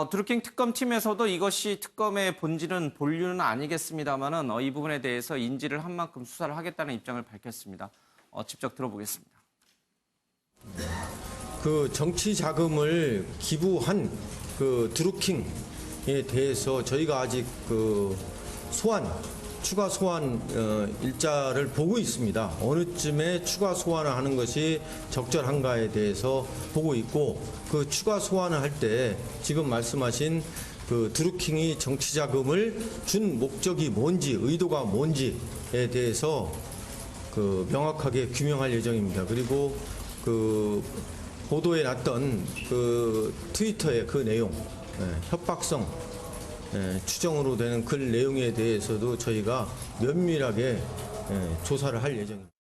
드루킹 특검팀에서도 이것이 특검의 본질은 본류는 아니겠습니다만은 이 부분에 대해서 인지를 한 만큼 수사를 하겠다는 입장을 밝혔습니다. 직접 들어보겠습니다. 그 정치 자금을 기부한 그 드루킹에 대해서 저희가 아직 그 추가 소환 일자를 보고 있습니다. 어느 쯤에 추가 소환을 하는 것이 적절한가에 대해서 보고 있고, 그 추가 소환을 할 때 지금 말씀하신 그 드루킹이 정치 자금을 준 목적이 뭔지, 의도가 뭔지에 대해서 그 명확하게 규명할 예정입니다. 그리고 그 보도에 났던 그 트위터의 그 내용, 협박성 추정으로 되는 글 내용에 대해서도 저희가 면밀하게 조사를 할 예정입니다.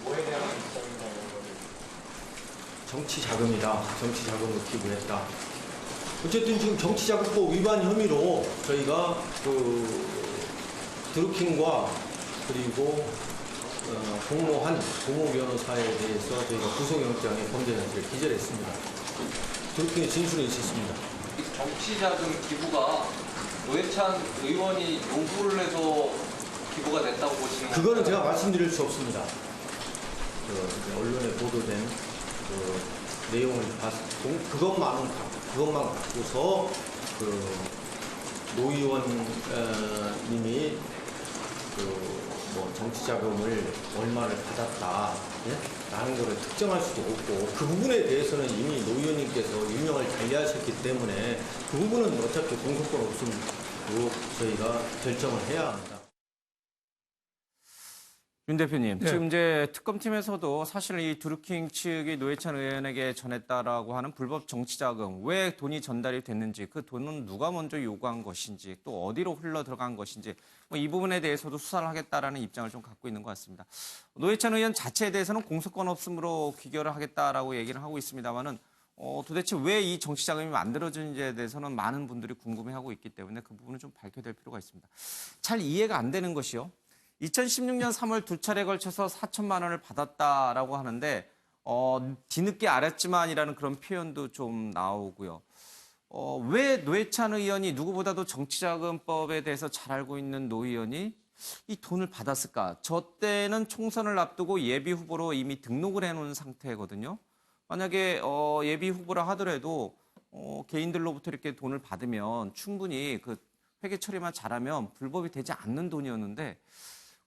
뭐에 대한 입장이냐? 정치 자금이다. 정치 자금을 기부했다. 어쨌든 지금 정치자금법 위반 혐의로 저희가 그 드루킹과 그리고 공모한 고모 변호사에 대해서 저희가 구속영장에 범죄자를 기재했습니다. 드루킹의 진술이 있었습니다. 정치자금 기부가 노회찬 의원이 요구를 해서 기부가 됐다고 보시는 건가요? 그거는 제가 말씀드릴 수 없습니다. 언론에 보도된 그 내용을 그것만 갖고서 노 의원님이 뭐 정치자금을 얼마를 받았다, 라는 것을 특정할 수도 없고, 그 부분에 대해서는 이미 노 의원님께서 유명을 달리하셨기 때문에 그 부분은 어차피 공소권 없음으로 저희가 결정을 해야 합니다. 윤 대표님, 지금 이제 특검팀에서도 사실 이 드루킹 측이 노회찬 의원에게 전했다라고 하는 불법 정치자금, 왜 돈이 전달이 됐는지, 그 돈은 누가 먼저 요구한 것인지, 또 어디로 흘러 들어간 것인지, 이 부분에 대해서도 수사를 하겠다라는 입장을 좀 갖고 있는 것 같습니다. 노회찬 의원 자체에 대해서는 공소권 없음으로 귀결을 하겠다라고 얘기를 하고 있습니다만은 도대체 왜 이 정치자금이 만들어지는지에 대해서는 많은 분들이 궁금해하고 있기 때문에 그 부분은 좀 밝혀야 될 필요가 있습니다. 잘 이해가 안 되는 것이요. 2016년 3월 두 차례 걸쳐서 4천만 원을 받았다라고 하는데 뒤늦게 알았지만이라는 그런 표현도 좀 나오고요. 왜 노회찬 의원이 누구보다도 정치자금법에 대해서 잘 알고 있는 노 의원이 이 돈을 받았을까? 저 때는 총선을 앞두고 예비 후보로 이미 등록을 해놓은 상태거든요. 만약에 예비 후보라 하더라도 개인들로부터 이렇게 돈을 받으면 충분히 그 회계 처리만 잘하면 불법이 되지 않는 돈이었는데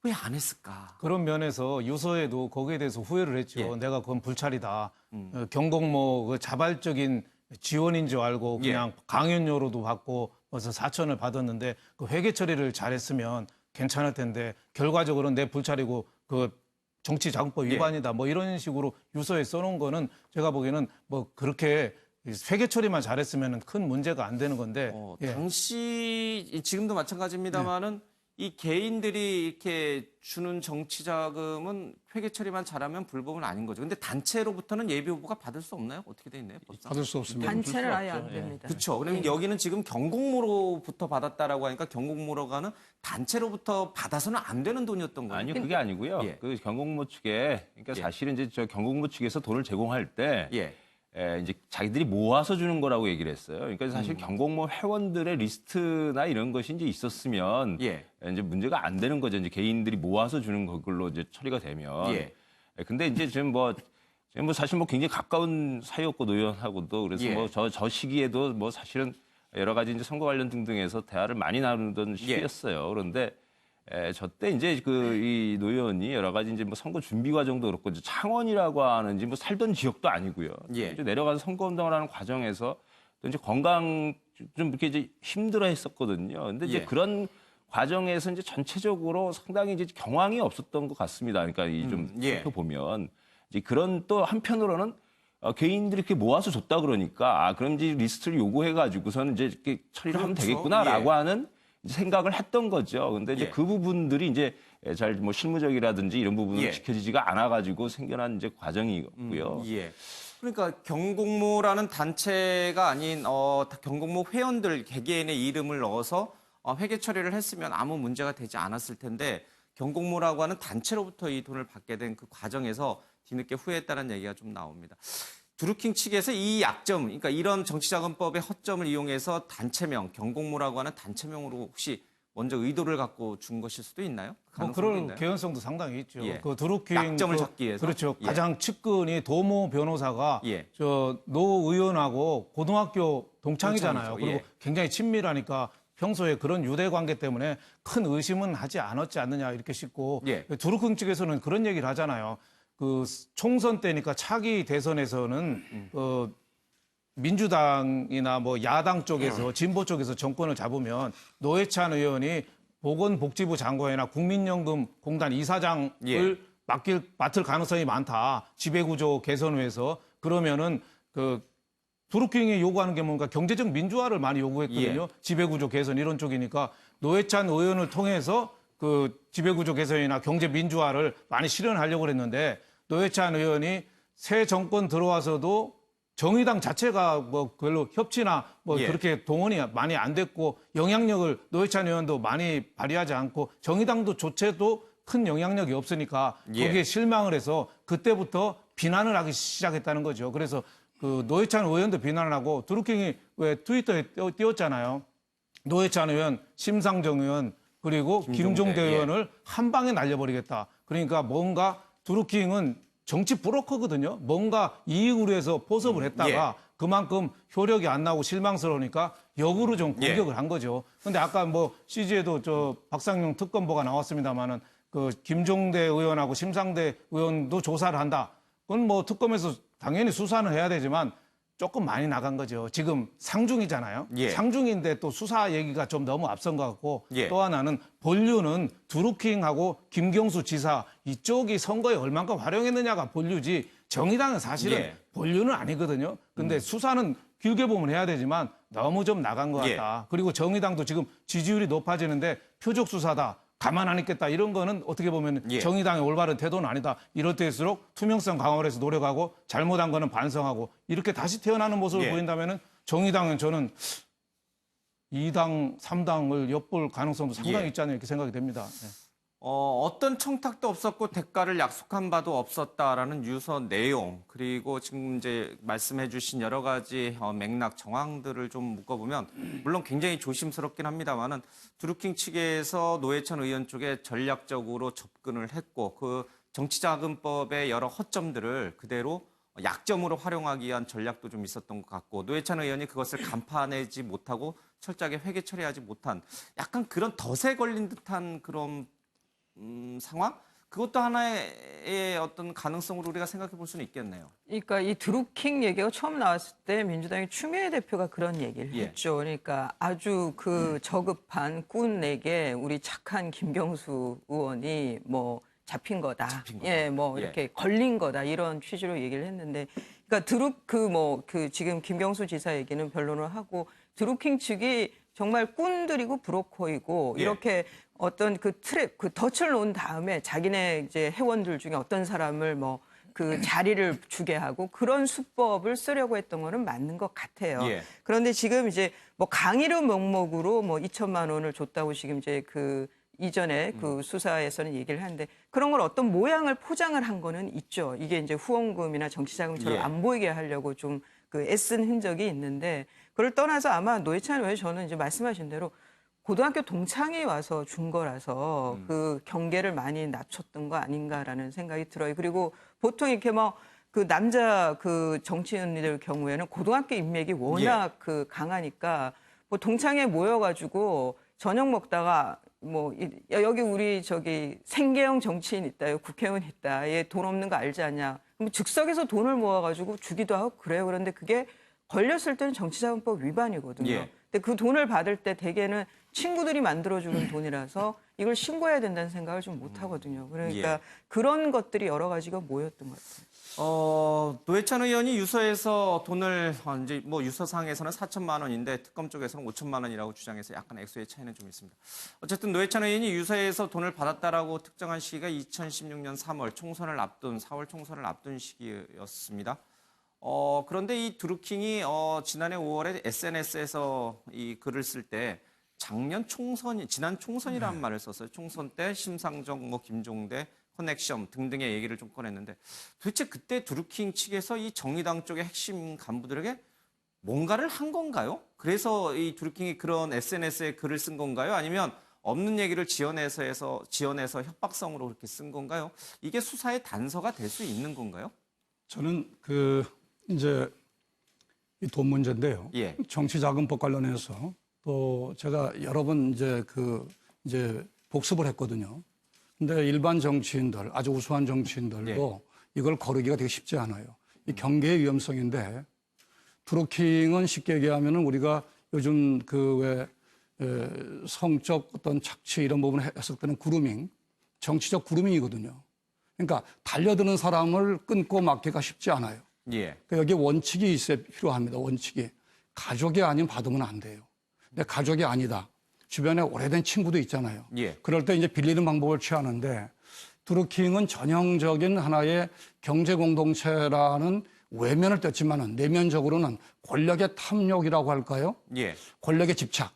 왜 안 했을까? 그런 면에서 유서에도 거기에 대해서 후회를 했죠. 내가 그건 불찰이다. 경공모 그 자발적인 지원인 줄 알고 그냥 강연료로도 받고 벌써 4천을 받았는데 그 회계 처리를 잘했으면 괜찮을 텐데 결과적으로는 내 불찰이고 그 정치자금법 위반이다. 뭐 이런 식으로 유서에 써놓은 거는 제가 보기에는 뭐 그렇게 회계 처리만 잘했으면 큰 문제가 안 되는 건데. 당시 지금도 마찬가지입니다만은 이 개인들이 이렇게 주는 정치자금은 회계 처리만 잘하면 불법은 아닌 거죠. 근데 단체로부터는 예비 후보가 받을 수 없나요? 어떻게 돼 있나요? 법상? 받을 수 없습니다. 단체는 아예 안 됩니다. 그렇죠. 그러면 여기는 지금 경공모로부터 받았다라고 하니까 경공모로가는 단체로부터 받아서는 안 되는 돈이었던 거예요. 아니요, 그게 아니고요. 그 경공모 측에, 그러니까 사실은 이제 저 경공모 측에서 돈을 제공할 때 이제 자기들이 모아서 주는 거라고 얘기를 했어요. 그러니까 사실 경공모 회원들의 리스트나 이런 것이 이제 있었으면 이제 문제가 안 되는 거죠. 이제 개인들이 모아서 주는 걸로 이제 처리가 되면. 근데 이제 지금 뭐 사실 뭐 굉장히 가까운 사이였고 노의원하고도 그래서 뭐 저 시기에도 뭐 사실은 여러 가지 이제 선거 관련 등등해서 대화를 많이 나누던 시기였어요. 그런데 저 때 이제 이 노의원이 여러 가지 이제 뭐 선거 준비 과정도 그렇고 이제 창원이라고 하는지 뭐 살던 지역도 아니고요. 이제 내려가서 선거 운동을 하는 과정에서 또 이제 건강 좀 이렇게 이제 힘들어했었거든요. 근데 이제 그런 과정에서 이제 전체적으로 상당히 이제 경황이 없었던 것 같습니다. 그러니까 이 좀 보면 이제 그런 또 한편으로는 개인들이 이렇게 모아서 줬다 그러니까 그럼 이제 리스트를 요구해가지고서는 이제 이렇게 처리를 하면 되겠구나라고 하는 생각을 했던 거죠. 근데 이제 그 부분들이 이제 잘 뭐 실무적이라든지 이런 부분은 지켜지지가 않아가지고 생겨난 이제 과정이고요. 그러니까 경공모라는 단체가 아닌 경공모 회원들 개개인의 이름을 넣어서 회계 처리를 했으면 아무 문제가 되지 않았을 텐데 경공모라고 하는 단체로부터 이 돈을 받게 된 그 과정에서 뒤늦게 후회했다는 얘기가 좀 나옵니다. 드루킹 측에서 이 약점, 그러니까 이런 정치자금법의 허점을 이용해서 단체명, 경공모라고 하는 단체명으로 혹시 먼저 의도를 갖고 준 것일 수도 있나요? 가능성도 그럴 있나요? 개연성도 상당히 있죠. 예. 그 드루킹 약점을 찾기 위해서? 그렇죠. 예. 가장 측근이 도모 변호사가 예. 저 노 의원하고 고등학교 동창이잖아요. 동창이죠. 그리고 예. 굉장히 친밀하니까 평소에 그런 유대 관계 때문에 큰 의심은 하지 않았지 않느냐 이렇게 싶고 예. 드루킹 측에서는 그런 얘기를 하잖아요. 그 총선 때니까 차기 대선에서는 민주당이나 뭐 야당 쪽에서 진보 쪽에서 정권을 잡으면 노회찬 의원이 보건복지부 장관이나 국민연금공단 이사장을 예. 맡을 가능성이 많다. 지배구조 개선을 위해서. 그러면은 그 드루킹이 요구하는 게 뭔가 경제적 민주화를 많이 요구했거든요. 예. 지배구조 개선 이런 쪽이니까 노회찬 의원을 통해서 그 지배구조 개선이나 경제 민주화를 많이 실현하려고 했는데 노회찬 의원이 새 정권 들어와서도 정의당 자체가 뭐 별로 협치나 뭐 예. 그렇게 동원이 많이 안 됐고 영향력을 노회찬 의원도 많이 발휘하지 않고 정의당도 조차도 큰 영향력이 없으니까 예. 거기에 실망을 해서 그때부터 비난을 하기 시작했다는 거죠. 그래서 그 노회찬 의원도 비난을 하고 드루킹이 왜 트위터에 띄웠잖아요. 노회찬 의원, 심상정 의원 그리고 김종대 예. 의원을 한 방에 날려버리겠다. 그러니까 뭔가 드루킹은 정치 브로커거든요. 뭔가 이익을 위해서 포섭을 했다가 그만큼 효력이 안 나오고 실망스러우니까 역으로 좀 공격을 한 거죠. 근데 아까 뭐 CG에도 저 박상용 특검보가 나왔습니다마는 그 김종대 의원하고 심상대 의원도 조사를 한다. 그건 뭐 특검에서 당연히 수사는 해야 되지만 조금 많이 나간 거죠. 지금 상중이잖아요. 예. 상중인데 또 수사 얘기가 좀 너무 앞선 것 같고 예. 또 하나는 본류는 드루킹하고 김경수 지사 이쪽이 선거에 얼만큼 활용했느냐가 본류지 정의당은 사실은 예. 본류는 아니거든요. 근데 수사는 길게 보면 해야 되지만 너무 좀 나간 것 같다. 그리고 정의당도 지금 지지율이 높아지는데 표적 수사다. 가만 안 있겠다. 이런 거는 어떻게 보면 예. 정의당의 올바른 태도는 아니다. 이럴 때일수록 투명성 강화를 해서 노력하고 잘못한 거는 반성하고 이렇게 다시 태어나는 모습을 예. 보인다면 정의당은 저는 2당, 3당을 엿볼 가능성도 상당히 예. 있지 않나 이렇게 생각이 됩니다. 네. 어떤 청탁도 없었고 대가를 약속한 바도 없었다라는 유서 내용 그리고 지금 이제 말씀해 주신 여러 가지 맥락 정황들을 좀 묶어보면 물론 굉장히 조심스럽긴 합니다만은 드루킹 측에서 노회찬 의원 쪽에 전략적으로 접근을 했고 그 정치자금법의 여러 허점들을 그대로 약점으로 활용하기 위한 전략도 좀 있었던 것 같고 노회찬 의원이 그것을 간파내지 못하고 철저하게 회계 처리하지 못한 약간 그런 덫에 걸린 듯한 그런 상황? 그것도 하나의 어떤 가능성으로 우리가 생각해 볼 수는 있겠네요. 그러니까 이 드루킹 얘기가 처음 나왔을 때 민주당의 추미애 대표가 그런 얘기를 예. 했죠. 그러니까 아주 그 저급한 꾼에게 우리 착한 김경수 의원이 뭐 잡힌 거다. 예, 뭐 이렇게 걸린 거다. 이런 취지로 얘기를 했는데 그러니까 그 지금 김경수 지사 얘기는 변론을 하고 드루킹 측이 정말 꾼들이고 브로커이고 예. 이렇게 어떤 그 덫을 놓은 다음에 자기네 이제 회원들 중에 어떤 사람을 뭐 그 자리를 주게 하고 그런 수법을 쓰려고 했던 거는 맞는 것 같아요. 예. 그런데 지금 이제 뭐 강의료 명목으로 뭐 2천만 원을 줬다고 지금 이제 그 이전에 그 수사에서는 얘기를 하는데 그런 걸 어떤 모양을 포장을 한 거는 있죠. 이게 이제 후원금이나 정치자금처럼 예. 안 보이게 하려고 좀 그 애쓴 흔적이 있는데 그걸 떠나서 아마 노회찬 의원이 저는 이제 말씀하신 대로 고등학교 동창이 와서 준 거라서 그 경계를 많이 낮췄던 거 아닌가라는 생각이 들어요. 그리고 보통 이렇게 뭐 그 남자 그 정치인들 경우에는 고등학교 인맥이 워낙 그 강하니까 뭐 동창회 모여가지고 저녁 먹다가 뭐 여기 우리 저기 생계형 정치인 있다요, 국회의원 있다, 얘 돈 없는 거 알지 않냐? 그럼 즉석에서 돈을 모아가지고 주기도 하고 그래요. 그런데 그게 걸렸을 때는 정치자금법 위반이거든요. 예. 근데 그 돈을 받을 때 대개는 친구들이 만들어주는 돈이라서 이걸 신고해야 된다는 생각을 좀 못 하거든요. 그러니까 예. 그런 것들이 여러 가지가 모였던 것 같아요. 노회찬 의원이 유서에서 돈을 이제 뭐 유서상에서는 4천만 원인데 특검 쪽에서는 5천만 원이라고 주장해서 약간 액수의 차이는 좀 있습니다. 어쨌든 노회찬 의원이 유서에서 돈을 받았다라고 특정한 시기가 2016년 3월 총선을 앞둔 4월 총선을 앞둔 시기였습니다. 그런데 이 드루킹이 지난해 5월에 SNS에서 이 글을 쓸 때 지난 총선이라는 말을 썼어요. 총선 때 심상정, 뭐 김종대, 커넥션 등등의 얘기를 좀 꺼냈는데 도대체 그때 드루킹 측에서 이 정의당 쪽의 핵심 간부들에게 뭔가를 한 건가요? 그래서 이 드루킹이 그런 SNS에 글을 쓴 건가요? 아니면 없는 얘기를 지어내서 협박성으로 그렇게 쓴 건가요? 이게 수사의 단서가 될 수 있는 건가요? 저는 이제 이 돈 문제인데요. 예. 정치자금법 관련해서 또 제가 여러 번 이제 복습을 했거든요. 근데 일반 정치인들, 아주 우수한 정치인들도 이걸 거르기가 되게 쉽지 않아요. 이 경계의 위험성인데 드루킹은 쉽게 얘기하면은 우리가 요즘 성적 어떤 착취 이런 부분을 했을 때는 그루밍, 정치적 그루밍이거든요. 그러니까 달려드는 사람을 끊고 막기가 쉽지 않아요. 예. 그러니까 여기 원칙이 있어야 필요합니다. 원칙이. 가족이 아니면 받으면 안 돼요. 근데 가족이 아니다. 주변에 오래된 친구도 있잖아요. 예. 그럴 때 이제 빌리는 방법을 취하는데 드루킹은 전형적인 하나의 경제 공동체라는 외면을 떴지만은 내면적으로는 권력의 탐욕이라고 할까요? 예. 권력의 집착.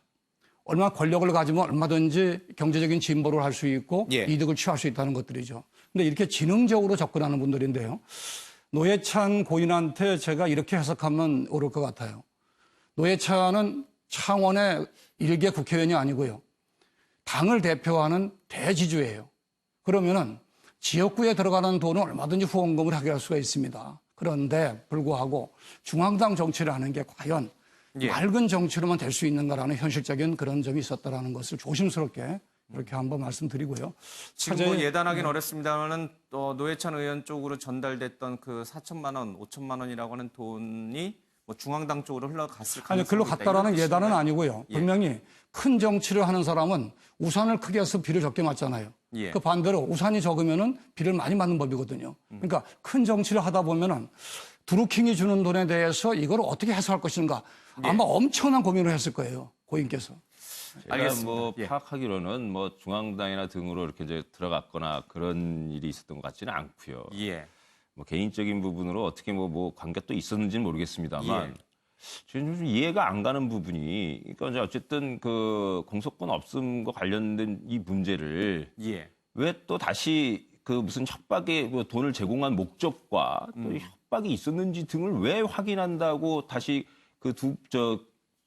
얼마나 권력을 가지면 얼마든지 경제적인 진보를 할 수 있고 예. 이득을 취할 수 있다는 것들이죠. 근데 이렇게 지능적으로 접근하는 분들인데요. 노회찬 고인한테 제가 이렇게 해석하면 옳을 것 같아요. 노회찬은 창원의 일개 국회의원이 아니고요. 당을 대표하는 대지주예요. 그러면은 지역구에 들어가는 돈은 얼마든지 후원금을 하게 할 수가 있습니다. 그런데 불구하고 중앙당 정치를 하는 게 과연 맑은 정치로만 될 수 있는가라는 현실적인 그런 점이 있었다라는 것을 조심스럽게 이렇게 한번 말씀드리고요. 지금 뭐 예단하기는 어렵습니다만은 노회찬 의원 쪽으로 전달됐던 그 4천만 원, 5천만 원이라고 하는 돈이 뭐 중앙당 쪽으로 흘러갔을 가능성이 아니, 글로 갔다라는 있다, 예단은 이런 아니고요. 예. 분명히 큰 정치를 하는 사람은 우산을 크게 해서 비를 적게 맞잖아요. 예. 그 반대로 우산이 적으면은 비를 많이 맞는 법이거든요. 그러니까 큰 정치를 하다 보면은 드루킹이 주는 돈에 대해서 이걸 어떻게 해소할 것인가 아마 엄청난 고민을 했을 거예요. 고인께서. 제가 알겠습니다. 뭐 예. 파악하기로는 뭐 중앙당이나 등으로 이렇게 이제 들어갔거나 그런 일이 있었던 것 같지는 않고요. 예. 뭐 개인적인 부분으로 어떻게 뭐 관계가 또 있었는지는 모르겠습니다만 예. 지금 좀 이해가 안 가는 부분이 그러니까 이제 어쨌든 그 공소권 없음과 관련된 이 문제를 예. 왜 또 다시 그 무슨 협박의 그 돈을 제공한 목적과 또 협박이 있었는지 등을 왜 확인한다고 다시 그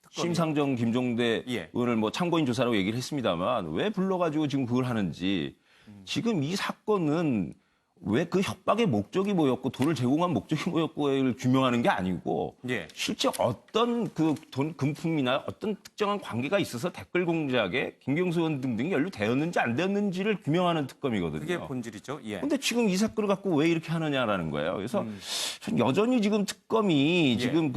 심상정 김종대 예. 의원을 뭐 참고인 조사라고 얘기를 했습니다만 왜 불러가지고 지금 그걸 하는지 지금 이 사건은 왜 그 협박의 목적이 뭐였고 돈을 제공한 목적이 뭐였고를 규명하는 게 아니고 예. 실제 어떤 그 돈 금품이나 어떤 특정한 관계가 있어서 댓글 공작에 김경수 의원 등등이 연루되었는지 안 되었는지를 규명하는 특검이거든요. 그게 본질이죠. 예. 근데 지금 이 사건을 갖고 왜 이렇게 하느냐라는 거예요. 그래서 전 여전히 지금 특검이 지금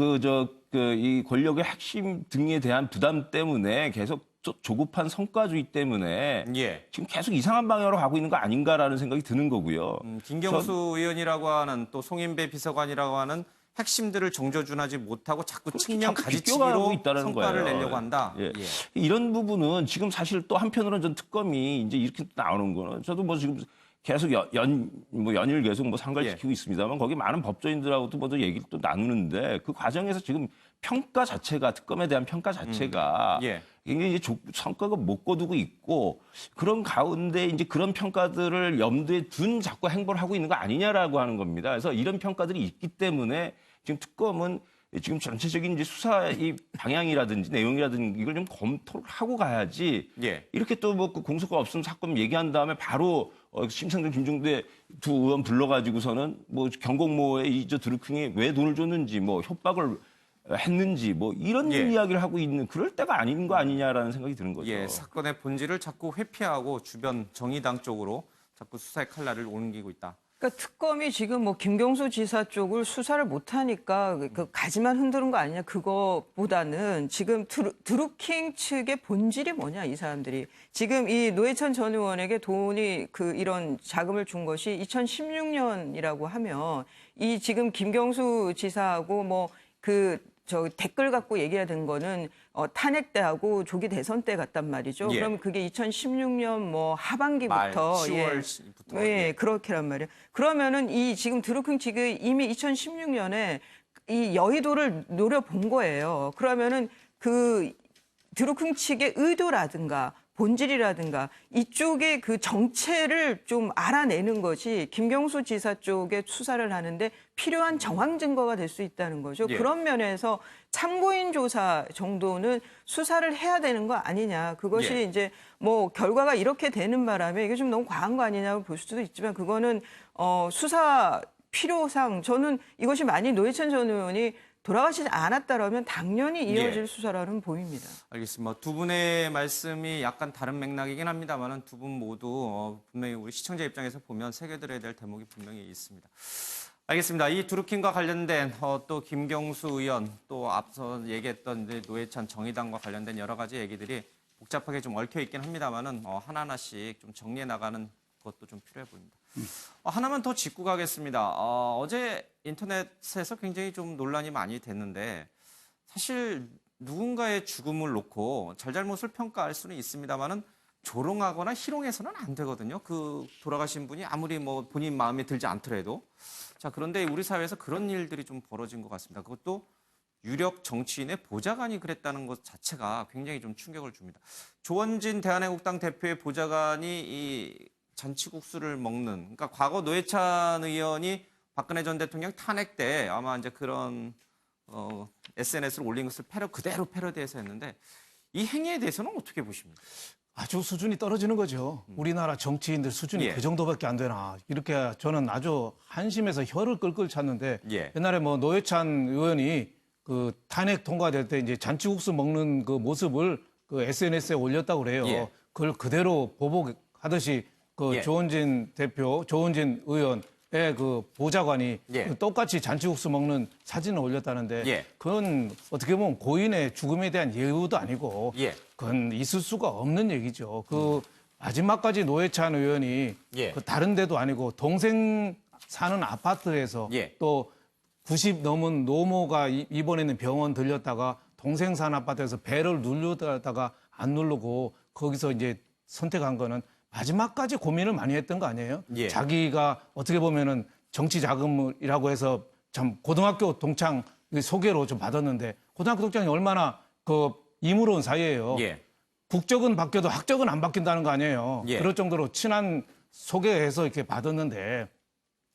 이 권력의 핵심 등에 대한 부담 때문에 계속 조급한 성과주의 때문에 예. 지금 계속 이상한 방향으로 가고 있는 거 아닌가라는 생각이 드는 거고요. 김경수 의원이라고 하는 또 송인배 비서관이라고 하는 핵심들을 정조준하지 못하고 자꾸 측면 자꾸 가지치기로 비껴가고 있다는 성과를 거예요. 내려고 한다. 예. 예. 이런 부분은 지금 사실 또 한편으로는 전 특검이 이제 이렇게 나오는 거는 저도 뭐 지금 계속 연일 계속 뭐 상관시키고 있습니다만 거기 많은 법조인들하고도 모두 얘기를 또 나누는데 그 과정에서 지금 평가 자체가 특검에 대한 평가 자체가 예. 굉장히 이제 성과가 못 거두고 있고 그런 가운데 이제 그런 평가들을 염두에 둔 자꾸 행보를 하고 있는 거 아니냐라고 하는 겁니다. 그래서 이런 평가들이 있기 때문에 지금 특검은 지금 전체적인 이제 수사 이 방향이라든지 내용이라든지 이걸 좀 검토를 하고 가야지. 예. 이렇게 또 뭐 그 공소권 없음 사건 얘기한 다음에 바로 심상정 김종대 두 의원 불러가지고서는 뭐 경공모에 이저 드루킹이 왜 돈을 줬는지 뭐 협박을 했는지 뭐 이런 예. 이야기를 하고 있는 그럴 때가 아닌 거 아니냐라는 생각이 드는 거죠. 예, 사건의 본질을 자꾸 회피하고 주변 정의당 쪽으로 자꾸 수사의 칼날을 옮기고 있다. 그러니까 특검이 지금 뭐 김경수 지사 쪽을 수사를 못하니까 그 가지만 흔드는 거 아니냐 그거보다는 지금 드루킹 측의 본질이 뭐냐 이 사람들이 지금 이 노회찬 전 의원에게 돈이 이런 자금을 준 것이 2016년이라고 하면 이 지금 김경수 지사하고 뭐 댓글 갖고 얘기가 된 거는 탄핵 때하고 조기 대선 때 같단 말이죠. 예. 그럼 그게 2016년 뭐 하반기부터 10월부터 예, 그렇게란 말이에요. 그러면은 이 지금 드루킹 측이 이미 2016년에 이 여의도를 노려본 거예요. 그러면은 그 드루킹 측의 의도라든가 본질이라든가 이쪽의 그 정체를 좀 알아내는 것이 김경수 지사 쪽에 수사를 하는데 필요한 정황 증거가 될 수 있다는 거죠. 예. 그런 면에서 참고인 조사 정도는 수사를 해야 되는 거 아니냐. 그것이 예. 이제 뭐 결과가 이렇게 되는 바람에 이게 좀 너무 과한 거 아니냐고 볼 수도 있지만 그거는 수사 필요상 저는 이것이 만일 노회찬 전 의원이 돌아가시지 않았다라면 당연히 이어질 예. 수사라는 보입니다. 알겠습니다. 두 분의 말씀이 약간 다른 맥락이긴 합니다만은 두 분 모두 분명히 우리 시청자 입장에서 보면 새겨들어야 될 대목이 분명히 있습니다. 알겠습니다. 이 두루킹과 관련된 또 김경수 의원 또 앞서 얘기했던 이제 노회찬 정의당과 관련된 여러 가지 얘기들이 복잡하게 좀 얽혀 있긴 합니다만은 하나하나씩 좀 정리해 나가는 것도 좀 필요해 보입니다. 하나만 더 짚고 가겠습니다. 어제 인터넷에서 굉장히 좀 논란이 많이 됐는데 사실 누군가의 죽음을 놓고 잘잘못을 평가할 수는 있습니다만은 조롱하거나 희롱해서는 안 되거든요. 그 돌아가신 분이 아무리 뭐 본인 마음에 들지 않더라도. 자, 그런데 우리 사회에서 그런 일들이 좀 벌어진 것 같습니다. 그것도 유력 정치인의 보좌관이 그랬다는 것 자체가 굉장히 좀 충격을 줍니다. 조원진 대한애국당 대표의 보좌관이 이 잔치국수를 먹는, 그러니까 과거 노회찬 의원이 박근혜 전 대통령 탄핵 때 아마 이제 그런 SNS를 올린 것을 그대로 패러디해서 했는데 이 행위에 대해서는 어떻게 보십니까? 아주 수준이 떨어지는 거죠. 우리나라 정치인들 수준이 예. 그 정도밖에 안 되나. 이렇게 저는 아주 한심해서 혀를 끌끌 찼는데 예. 옛날에 뭐 노회찬 의원이 그 탄핵 통과될 때 이제 잔치국수 먹는 그 모습을 그 SNS에 올렸다고 그래요. 예. 그걸 그대로 보복하듯이 그 예. 조원진 의원의 그 보좌관이 예. 그 똑같이 잔치국수 먹는 사진을 올렸다는데 예. 그건 어떻게 보면 고인의 죽음에 대한 예우도 아니고 예. 그건 있을 수가 없는 얘기죠. 그 마지막까지 노회찬 의원이 예. 그 다른 데도 아니고 동생 사는 아파트에서 예. 또 90 넘은 노모가 입원했는 병원 들렸다가 동생 사는 아파트에서 배를 누르다가 안 누르고 거기서 이제 선택한 거는 마지막까지 고민을 많이 했던 거 아니에요? 예. 자기가 어떻게 보면은 정치 자금이라고 해서 참 고등학교 동창 소개로 좀 받았는데 고등학교 동창이 얼마나 그 이무로운 사이예요. 예. 국적은 바뀌어도 학적은 안 바뀐다는 거 아니에요. 예. 그럴 정도로 친한 소개해서 이렇게 받았는데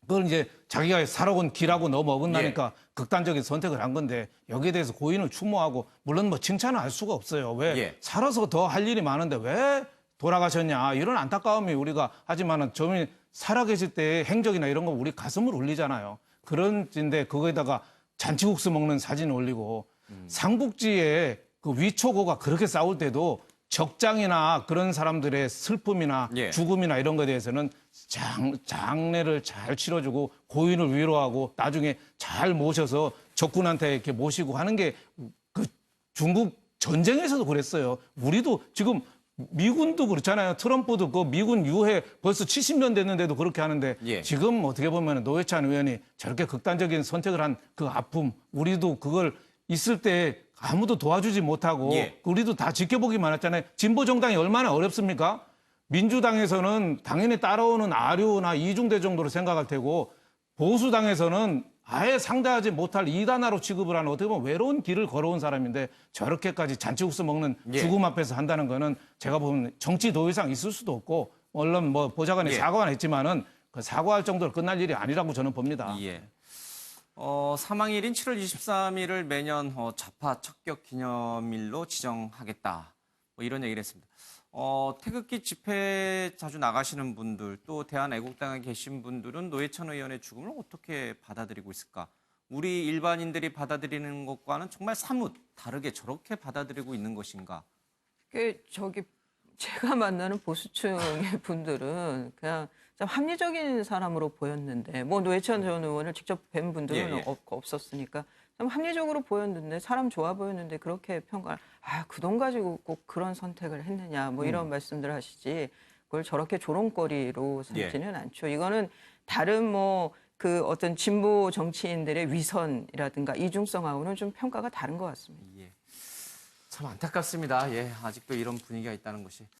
그걸 이제 자기가 살아온 길하고 너무 어긋나니까 극단적인 선택을 한 건데 여기에 대해서 고인을 추모하고 물론 뭐 칭찬을 할 수가 없어요. 왜 예. 살아서 더 할 일이 많은데 왜 돌아가셨냐 이런 안타까움이 우리가 하지만은 저는 살아계실 때의 행적이나 이런 거 우리 가슴을 울리잖아요. 그런데 그거에다가 잔치국수 먹는 사진 올리고 삼국지에 그 위초고가 그렇게 싸울 때도 적장이나 그런 사람들의 슬픔이나 예. 죽음이나 이런 거에 대해서는 장례를 잘 치러주고 고인을 위로하고 나중에 잘 모셔서 적군한테 이렇게 모시고 하는 게 그 중국 전쟁에서도 그랬어요. 우리도 지금 미군도 그렇잖아요. 트럼프도 그 미군 유해 벌써 70년 됐는데도 그렇게 하는데 예. 지금 어떻게 보면 노회찬 의원이 저렇게 극단적인 선택을 한 그 아픔 우리도 그걸 있을 때 아무도 도와주지 못하고 예. 우리도 다 지켜보기만 했잖아요. 진보 정당이 얼마나 어렵습니까? 민주당에서는 당연히 따라오는 아류나 이중대 정도로 생각할 테고 보수당에서는 아예 상대하지 못할 이단화로 취급을 하는 어떻게 보면 외로운 길을 걸어온 사람인데 저렇게까지 잔치국수 먹는 예. 죽음 앞에서 한다는 거는 제가 보면 정치 도의상 있을 수도 없고 물론 뭐 보좌관이 예. 사과는 했지만은 그 사과할 정도로 끝날 일이 아니라고 저는 봅니다. 예. 사망일인 7월 23일을 매년 좌파 척격 기념일로 지정하겠다. 뭐 이런 얘기를 했습니다. 태극기 집회 자주 나가시는 분들 또 대한애국당에 계신 분들은 노회찬 의원의 죽음을 어떻게 받아들이고 있을까? 우리 일반인들이 받아들이는 것과는 정말 사뭇 다르게 저렇게 받아들이고 있는 것인가? 제가 만나는 보수층의 분들은 그냥 좀 합리적인 사람으로 보였는데 뭐 노회찬 전 의원을 직접 뵌 분들은 예. 없었으니까 좀 합리적으로 보였는데 사람 좋아 보였는데 그렇게 평가를 그 돈 가지고 꼭 그런 선택을 했느냐 뭐 이런 말씀들 하시지 그걸 저렇게 조롱거리로 삼지는 않죠. 이거는 다른 뭐 그 어떤 진보 정치인들의 위선이라든가 이중성하고는 좀 평가가 다른 것 같습니다. 예. 참 안타깝습니다. 예, 아직도 이런 분위기가 있다는 것이.